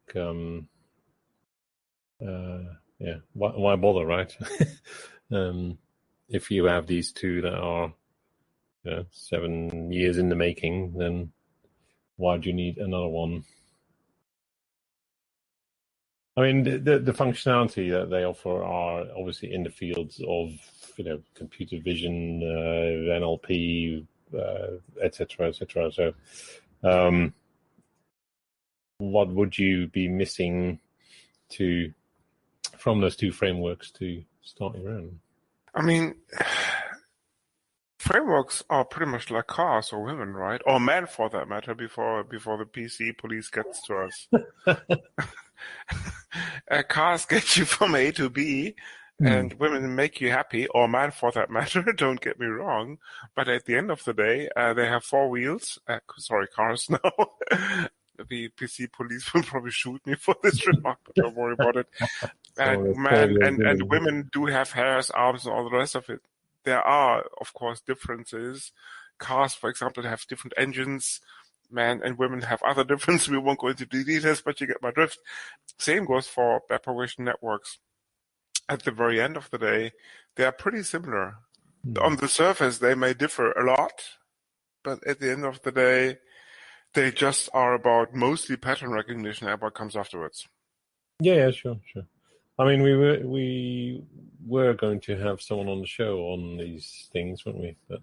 [SPEAKER 4] why bother, right? If you have these two that are 7 years in the making, then why do you need another one? I mean, the functionality that they offer are obviously in the fields of, computer vision, NLP, et cetera, et cetera. So, what would you be missing from those two frameworks to start your own?
[SPEAKER 3] I mean, frameworks are pretty much like cars or women, right? Or men, for that matter, before the PC police gets to us. Cars get you from A to B, and women make you happy, or men, for that matter. Don't get me wrong, but at the end of the day, they have four wheels. Cars now. The PC police will probably shoot me for this remark, but don't worry about it. And women do have hairs, arms, and all the rest of it. There are, of course, differences. Cars, for example, have different engines. Men and women have other differences. We won't go into the details, but you get my drift. Same goes for back-propagation networks. At the very end of the day, they are pretty similar. On the surface, they may differ a lot, but at the end of the day, they just are about mostly pattern recognition and what comes afterwards.
[SPEAKER 4] Yeah, sure. I mean, we were going to have someone on the show on these things, weren't we? But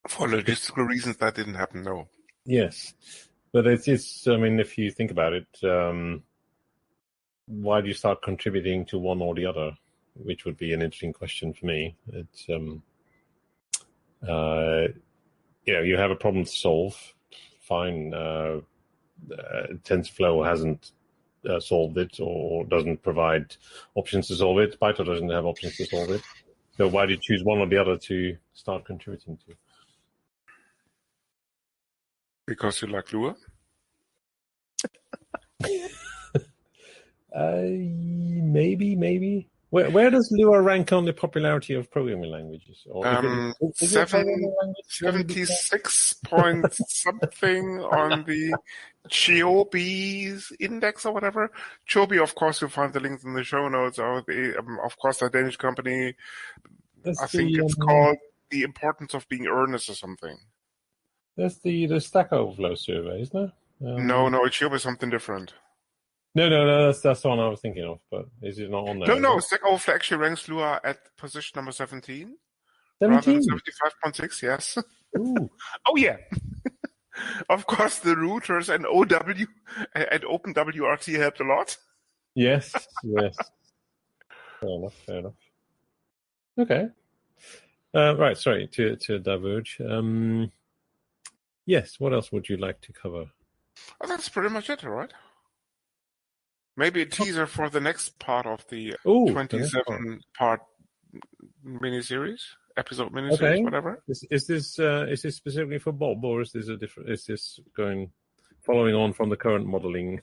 [SPEAKER 3] for logistical reasons, that didn't happen. No.
[SPEAKER 4] Yes, but it's. I mean, if you think about it, why do you start contributing to one or the other? Which would be an interesting question for me. It's you have a problem to solve. Fine. TensorFlow hasn't solved it or doesn't provide options to solve it. Python doesn't have options to solve it. So why do you choose one or the other to start contributing to?
[SPEAKER 3] Because you like Lua?
[SPEAKER 4] Maybe. Where does Lua rank on the popularity of programming languages? Or
[SPEAKER 3] 76 point something on the Chobi's index or whatever. Chobi, of course, you'll find the links in the show notes. Of course, the Danish company. I think it's called The Importance of Being Earnest or something.
[SPEAKER 4] That's the Stack Overflow survey, isn't it?
[SPEAKER 3] No, Chobi is something different.
[SPEAKER 4] No, that's the one I was thinking of, but is it not on there?
[SPEAKER 3] No, Stack Overflow actually ranks Lua at position number 17.
[SPEAKER 4] 17?
[SPEAKER 3] 75.6, yes.
[SPEAKER 4] Ooh.
[SPEAKER 3] Oh, yeah. Of course, the routers and OW and OpenWRT helped a lot.
[SPEAKER 4] Yes. Fair enough. Okay. Right, sorry, to diverge. Yes, what else would you like to cover?
[SPEAKER 3] Oh, that's pretty much it, all right? Maybe a teaser for the next part of the 27-part episode miniseries, whatever.
[SPEAKER 4] Is this specifically for Bob, or is this Is this following on from the current modeling?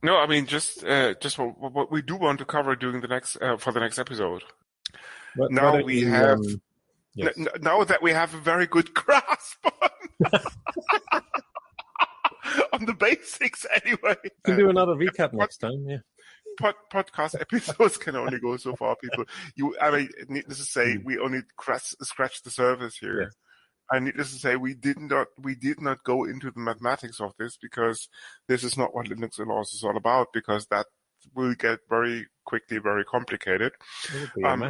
[SPEAKER 3] No, I mean just what we do want to cover during the next for the next episode. Now that we have a very good grasp on the basics, anyway.
[SPEAKER 4] We can do another recap next time. Yeah.
[SPEAKER 3] Podcast episodes can only go so far, people. Needless to say, we only scratch the surface here. Yes. And needless to say, we did not go into the mathematics of this, because this is not what Linux Inlaws is all about, because that will get very quickly very complicated.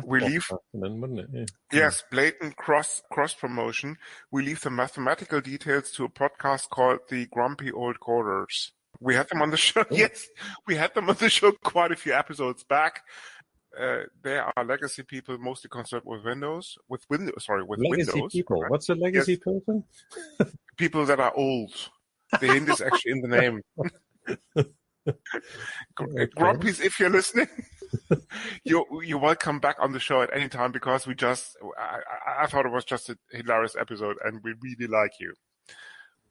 [SPEAKER 3] We leave,
[SPEAKER 4] wouldn't it? Yeah.
[SPEAKER 3] Yes, blatant cross promotion. We leave the mathematical details to a podcast called the Grumpy Old Coders. We had them on the show. Oh. Yes, we had them on the show quite a few episodes back. They are legacy people, mostly concerned with Windows.
[SPEAKER 4] Legacy
[SPEAKER 3] Windows.
[SPEAKER 4] People. Right? What's a legacy person?
[SPEAKER 3] People that are old. The hint is actually in the name. Okay. Grumpies, if you're listening, you're welcome back on the show at any time, because I thought it was just a hilarious episode and we really like you.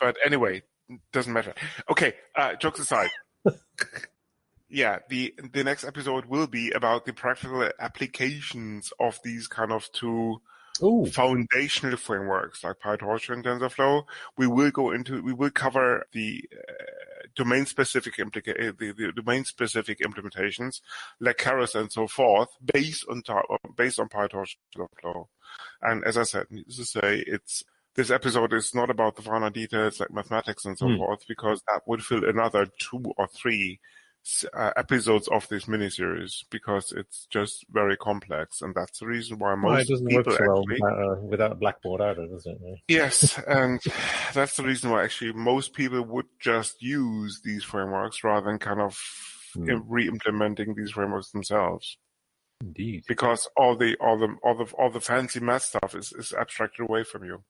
[SPEAKER 3] But anyway, doesn't matter. Okay, jokes aside. Yeah, the next episode will be about the practical applications of these kind of two foundational frameworks like PyTorch and TensorFlow. We will cover the domain-specific implementations like Keras and so forth, based on PyTorch and TensorFlow. And as I said, needless to say, it's this episode is not about the finer details like mathematics and so forth, because that would fill another 2 or 3 episodes of this miniseries, because it's just very complex, and that's the reason why most
[SPEAKER 4] it doesn't
[SPEAKER 3] people
[SPEAKER 4] work so
[SPEAKER 3] actually...
[SPEAKER 4] well without a blackboard either, does it?
[SPEAKER 3] Yes, and that's the reason why actually most people would just use these frameworks rather than kind of re-implementing these frameworks themselves.
[SPEAKER 4] Indeed.
[SPEAKER 3] Because all the fancy math stuff is abstracted away from you.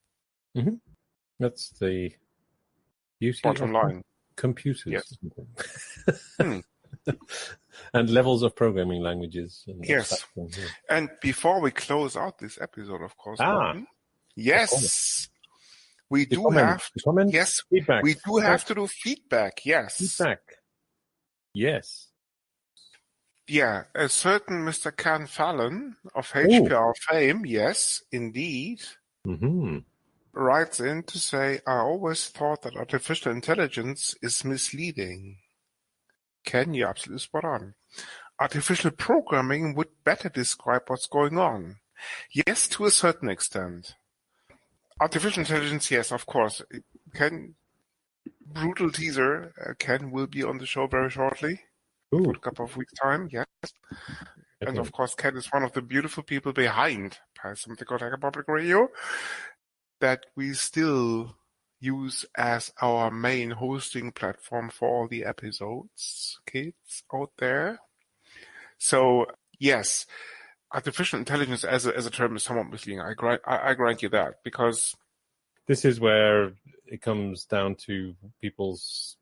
[SPEAKER 4] Mm-hmm. That's the beauty
[SPEAKER 3] Bottom line.
[SPEAKER 4] Computers.
[SPEAKER 3] Yes.
[SPEAKER 4] And levels of programming languages. And
[SPEAKER 3] yes. And before we close out this episode, of course, Martin, yes, we do have
[SPEAKER 4] feedback.
[SPEAKER 3] We do have to do feedback. Yes.
[SPEAKER 4] Feedback. Yes.
[SPEAKER 3] Yeah, a certain Mr. Ken Fallon of HPR fame, yes, indeed, writes in to say, I always thought that artificial intelligence is misleading. Ken, you're absolutely spot on. Artificial programming would better describe what's going on. Yes, to a certain extent. Artificial intelligence, yes, of course. Ken, brutal teaser, Ken will be on the show very shortly. For a couple of weeks' time, yes. Okay. And of course, Ken is one of the beautiful people behind something called Hacker Public Radio that we still use as our main hosting platform for all the episodes, kids out there. So, yes, artificial intelligence as a term is somewhat misleading. I grant you that, because
[SPEAKER 4] this is where it comes down to people's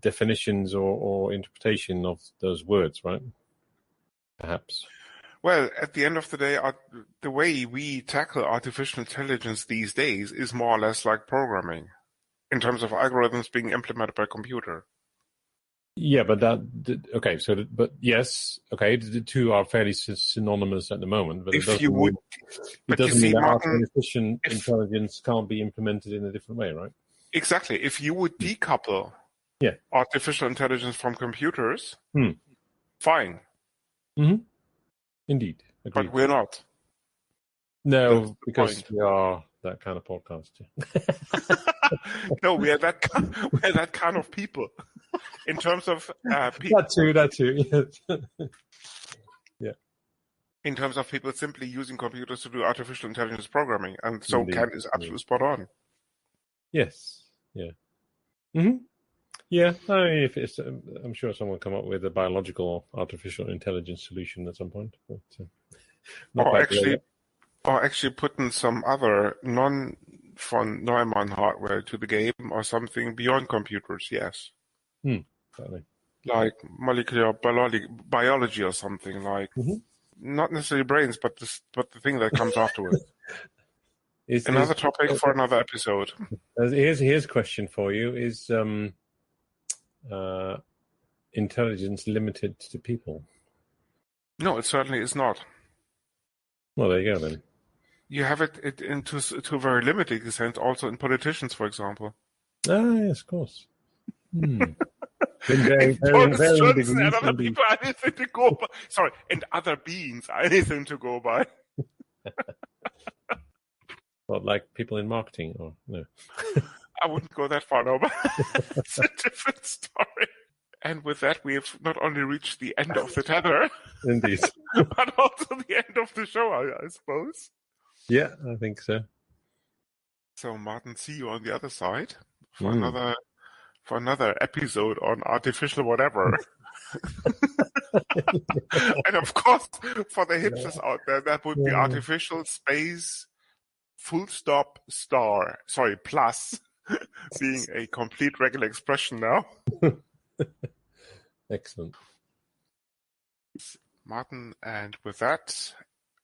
[SPEAKER 4] definitions or interpretation of those words, right? Perhaps.
[SPEAKER 3] Well, at the end of the day, the way we tackle artificial intelligence these days is more or less like programming, in terms of algorithms being implemented by a computer.
[SPEAKER 4] Yeah, but but yes, okay, the two are fairly synonymous at the moment. But it doesn't mean that artificial intelligence can't be implemented in a different way, right?
[SPEAKER 3] Exactly. If you would decouple artificial intelligence from computers, fine.
[SPEAKER 4] Mm-hmm. Indeed. Agreed.
[SPEAKER 3] But we're not.
[SPEAKER 4] No, because we are that kind of podcast.
[SPEAKER 3] No, we are that kind of people. In terms of people.
[SPEAKER 4] That too. Yeah.
[SPEAKER 3] In terms of people simply using computers to do artificial intelligence programming, and so
[SPEAKER 4] Indeed.
[SPEAKER 3] Ken is absolutely spot on.
[SPEAKER 4] Yes. Yeah. Mm-hmm. Yeah. I mean, I'm sure someone will come up with a biological artificial intelligence solution at some point. But,
[SPEAKER 3] or actually putting some other non-von Neumann hardware to the game or something beyond computers. Yes.
[SPEAKER 4] Certainly.
[SPEAKER 3] Like molecular biology or something, like not necessarily brains, but the thing that comes afterwards. Another topic for another episode.
[SPEAKER 4] Here's a question for you: is intelligence limited to people?
[SPEAKER 3] No, it certainly is not.
[SPEAKER 4] Well, there you go then.
[SPEAKER 3] You have it to a very limited extent also in politicians, for example.
[SPEAKER 4] Ah, yes, of course.
[SPEAKER 3] And other people are anything to go by. Sorry, and other beings are anything to go by.
[SPEAKER 4] Well, like people in marketing, or no?
[SPEAKER 3] I wouldn't go that far, no, but it's a different story. And with that, we have not only reached the end of the tether,
[SPEAKER 4] indeed,
[SPEAKER 3] but also the end of the show, I suppose.
[SPEAKER 4] Yeah, I think so.
[SPEAKER 3] So, Martin, see you on the other side for another episode on artificial whatever. And of course, for the hipsters out there, that would be artificial space plus being a complete regular expression now.
[SPEAKER 4] Excellent.
[SPEAKER 3] Martin, and with that,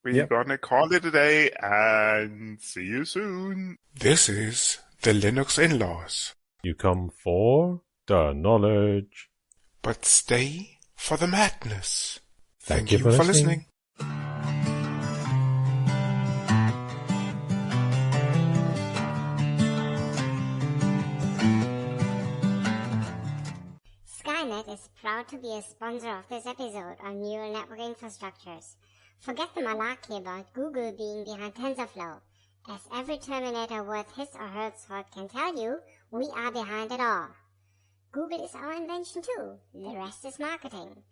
[SPEAKER 3] we're gonna call it a day and see you soon. This is the Linux Inlaws.
[SPEAKER 4] You come for the knowledge,
[SPEAKER 3] but stay for the madness.
[SPEAKER 4] Thank you for listening.
[SPEAKER 5] Skynet is proud to be a sponsor of this episode on neural network infrastructures. Forget the malarkey about Google being behind TensorFlow. As every Terminator worth his or her salt can tell you, we are behind it all. Google is our invention too. The rest is marketing.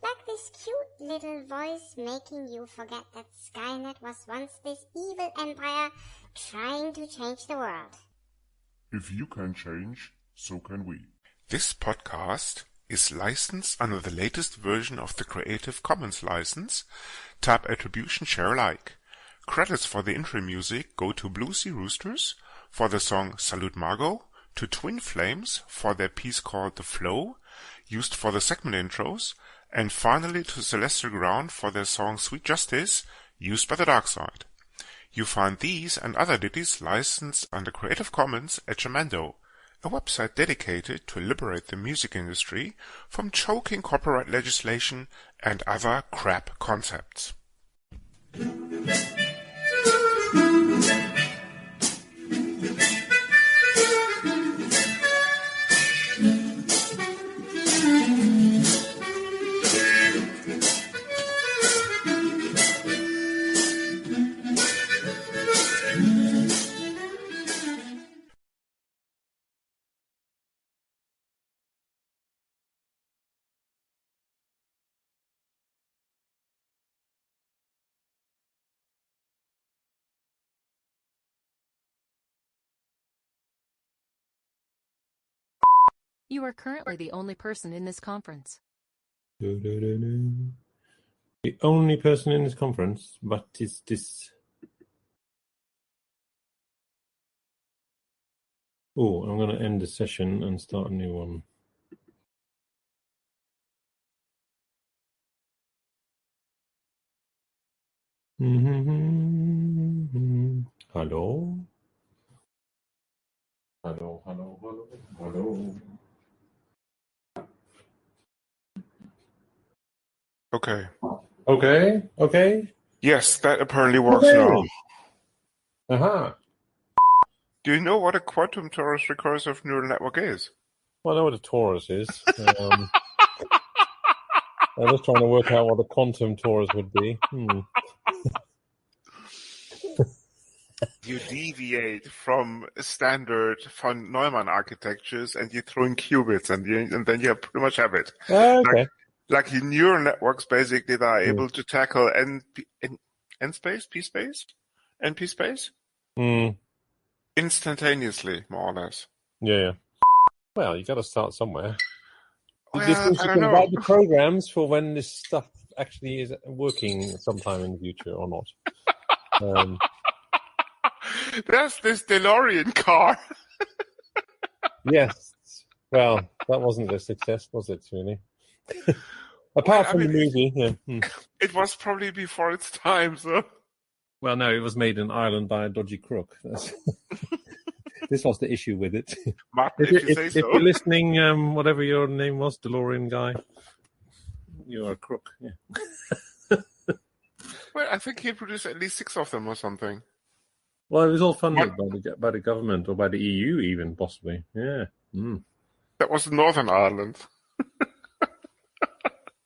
[SPEAKER 5] Like this cute little voice making you forget that Skynet was once this evil empire trying to change the world.
[SPEAKER 3] If you can change, so can we. This podcast is licensed under the latest version of the Creative Commons license, Tab Attribution Share Alike. Credits for the intro music go to Blue Sea Roosters for the song Salute Margot, to Twin Flames for their piece called The Flow, used for the segment intros, and finally to Celestial Ground for their song Sweet Justice, used by the Dark Side. You find these and other ditties licensed under Creative Commons at Jamendo, a website dedicated to liberate the music industry from choking copyright legislation and other crap concepts.
[SPEAKER 6] You are currently the only person in this conference.
[SPEAKER 4] The only person in this conference? What is this? Oh, I'm going to end the session and start a new one. Hello? Hello, hello, hello, hello. Okay.
[SPEAKER 3] Yes, that apparently works now.
[SPEAKER 4] Aha.
[SPEAKER 3] Do you know what a quantum torus recursive neural network is?
[SPEAKER 4] Well, I know what a torus is. I'm just trying to work out what a quantum torus would be.
[SPEAKER 3] You deviate from standard von Neumann architectures and you throw in qubits and then you pretty much have it.
[SPEAKER 4] Okay.
[SPEAKER 3] Like your neural networks basically that are able to tackle n space, p space, NP space instantaneously, more or less.
[SPEAKER 4] Yeah. Well, you got to start somewhere.
[SPEAKER 3] Well,
[SPEAKER 4] This means
[SPEAKER 3] I
[SPEAKER 4] you
[SPEAKER 3] don't
[SPEAKER 4] can
[SPEAKER 3] know.
[SPEAKER 4] write the programs for when this stuff actually is working sometime in the future or not.
[SPEAKER 3] There's this DeLorean car.
[SPEAKER 4] Yes. Well, that wasn't a success, was it, really? Apart from the movie, yeah.
[SPEAKER 3] It was probably before its time, so.
[SPEAKER 4] Well, no, it was made in Ireland by a dodgy crook. This was the issue with it.
[SPEAKER 3] Martin, if you say so.
[SPEAKER 4] If you're listening, whatever your name was, DeLorean guy, you are a crook. Yeah.
[SPEAKER 3] Well, I think he produced at least 6 of them or something.
[SPEAKER 4] Well, it was all funded by the government or by the EU, even possibly. Yeah.
[SPEAKER 3] That was Northern Ireland.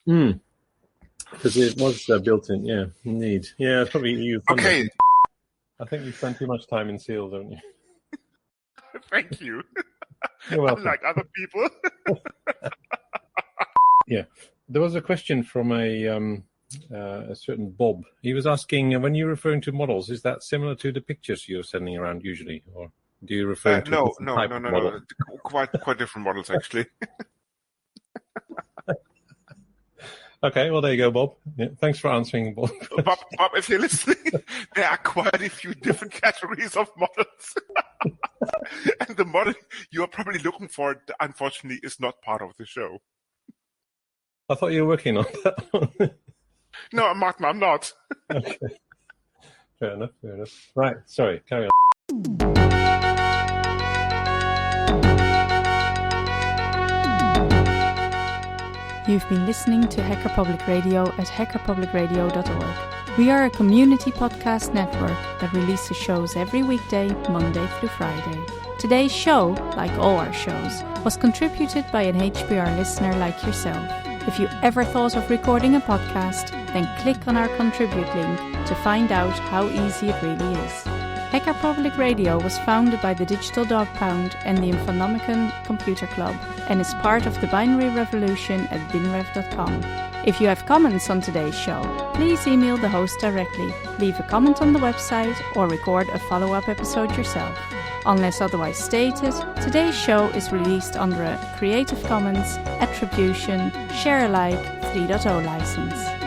[SPEAKER 4] Because it was built in, yeah, indeed. Yeah, it's probably EU funded.
[SPEAKER 3] Okay.
[SPEAKER 4] I think you spend too much time in SEAL, don't you?
[SPEAKER 3] Thank you.
[SPEAKER 4] You're welcome.
[SPEAKER 3] Unlike other people.
[SPEAKER 4] Yeah. There was a question from a certain Bob. He was asking, when you're referring to models, is that similar to the pictures you're sending around usually? Or do you refer to
[SPEAKER 3] No.
[SPEAKER 4] model?
[SPEAKER 3] Quite different models, actually.
[SPEAKER 4] Okay, well, there you go, Bob. Yeah, thanks for answering, Bob.
[SPEAKER 3] Bob, if you're listening, there are quite a few different categories of models. And the model you're probably looking for, unfortunately, is not part of the show.
[SPEAKER 4] I thought you were working on that one.
[SPEAKER 3] No, Martin, I'm not.
[SPEAKER 4] Okay. Fair enough. Right, sorry, carry on.
[SPEAKER 2] You've been listening to Hacker Public Radio at hackerpublicradio.org. We are a community podcast network that releases shows every weekday, Monday through Friday. Today's show, like all our shows, was contributed by an HPR listener like yourself. If you ever thought of recording a podcast, then click on our contribute link to find out how easy it really is. Hacker Public Radio was founded by the Digital Dog Pound and the Infonomicon Computer Club and is part of the binary revolution at binrev.com. If you have comments on today's show, please email the host directly, leave a comment on the website, or record a follow-up episode yourself. Unless otherwise stated, today's show is released under a Creative Commons Attribution Share Alike 3.0 license.